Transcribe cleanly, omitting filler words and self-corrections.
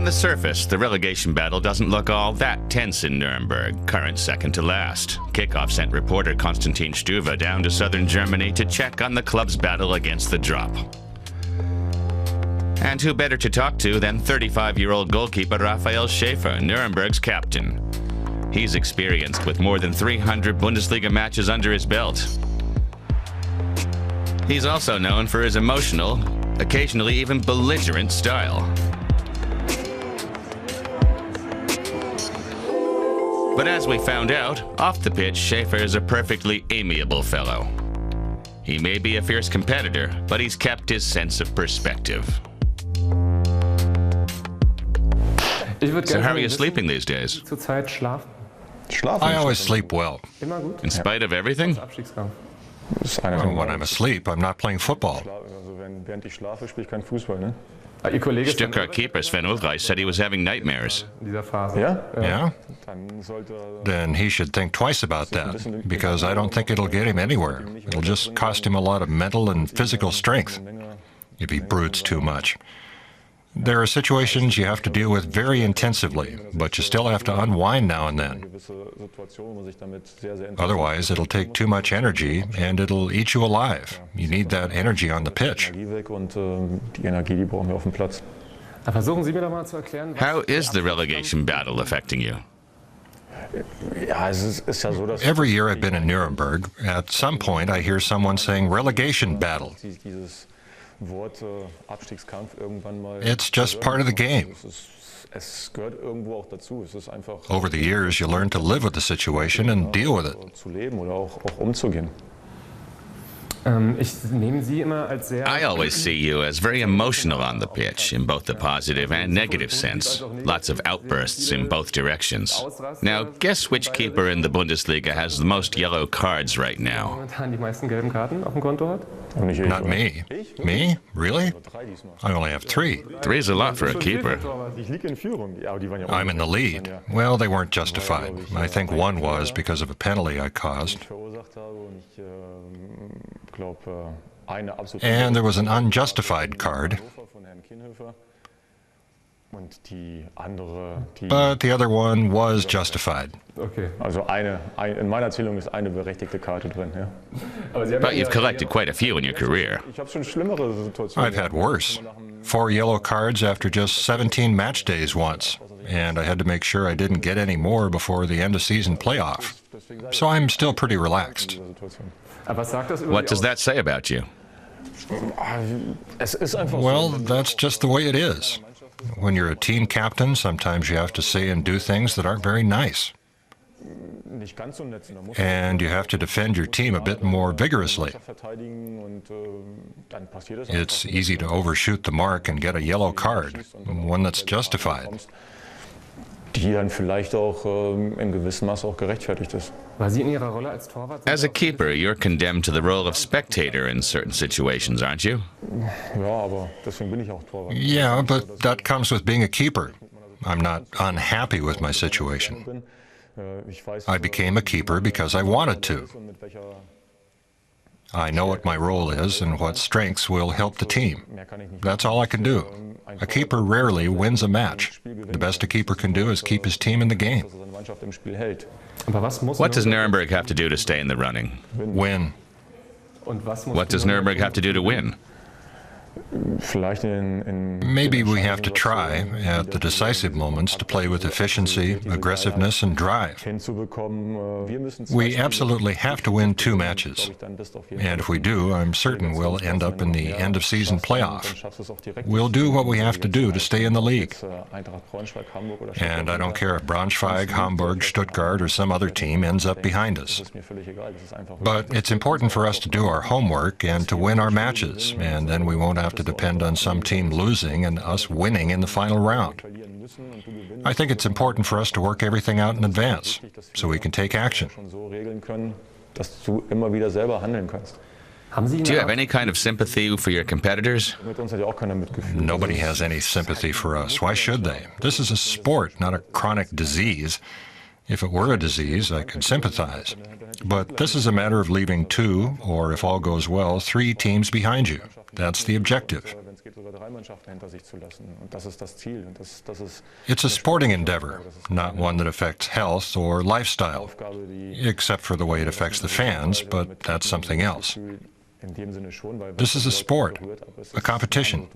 the surface, the relegation battle doesn't look all that tense in Nuremberg, current second to last. Kickoff sent reporter Konstantin Stuwe down to southern Germany to check on the club's battle against the drop. And who better to talk to than 35-year-old goalkeeper Raphael Schäfer, Nuremberg's captain. He's experienced with more than 300 Bundesliga matches under his belt. He's also known for his emotional, occasionally even belligerent style. But as we found out, off the pitch, Schäfer is a perfectly amiable fellow. He may be a fierce competitor, but he's kept his sense of perspective. So how are you sleeping these days? I always sleep well. In spite of everything? When I'm asleep, I'm not playing football. Stuttgart keeper Sven Ulreich said he was having nightmares. Yeah? Then he should think twice about that, because I don't think it'll get him anywhere. It'll just cost him a lot of mental and physical strength if he broods too much. There are situations you have to deal with very intensively, but you still have to unwind now and then. Otherwise, it'll take too much energy and it'll eat you alive. You need that energy on the pitch. How is the relegation battle affecting you? Every year I've been in Nuremberg, at some point I hear someone saying relegation battle. It's just part of the game. Over the years, you learn to live with the situation and deal with it. I always see you as very emotional on the pitch, in both the positive and negative sense. Lots of outbursts in both directions. Now, guess which keeper in the Bundesliga has the most yellow cards right now? Not me. Me? Really? I only have 3. 3 is a lot for a keeper. I'm in the lead. Well, they weren't justified. I think one was because of a penalty I caused. And there was an unjustified card. But the other one was justified. But you've collected quite a few in your career. I've had worse. 4 yellow cards after just 17 match days once. And I had to make sure I didn't get any more before the end-of-season playoff. So I'm still pretty relaxed. What does that say about you? Well, that's just the way it is. When you're a team captain, sometimes you have to say and do things that aren't very nice. And you have to defend your team a bit more vigorously. It's easy to overshoot the mark and get a yellow card, one that's justified. As a keeper, you're condemned to the role of spectator in certain situations, aren't you? Yeah, but that comes with being a keeper. I'm not unhappy with my situation. I became a keeper because I wanted to. I know what my role is and what strengths will help the team. That's all I can do. A keeper rarely wins a match. The best a keeper can do is keep his team in the game. What does Nuremberg have to do to stay in the running? Win. What does Nuremberg have to do to win? Maybe we have to try, at the decisive moments, to play with efficiency, aggressiveness, and drive. We absolutely have to win 2 matches. And if we do, I'm certain we'll end up in the end-of-season playoff. We'll do what we have to do to stay in the league. And I don't care if Braunschweig, Hamburg, Stuttgart, or some other team ends up behind us. But it's important for us to do our homework and to win our matches, and then we won't have to depend on some team losing and us winning in the final round. I think it's important for us to work everything out in advance, so we can take action. Do you have any kind of sympathy for your competitors? Nobody has any sympathy for us. Why should they? This is a sport, not a chronic disease. If it were a disease, I could sympathize. But this is a matter of leaving 2, or if all goes well, 3 teams behind you. That's the objective. It's a sporting endeavor, not one that affects health or lifestyle, except for the way it affects the fans, but that's something else. This is a sport, a competition.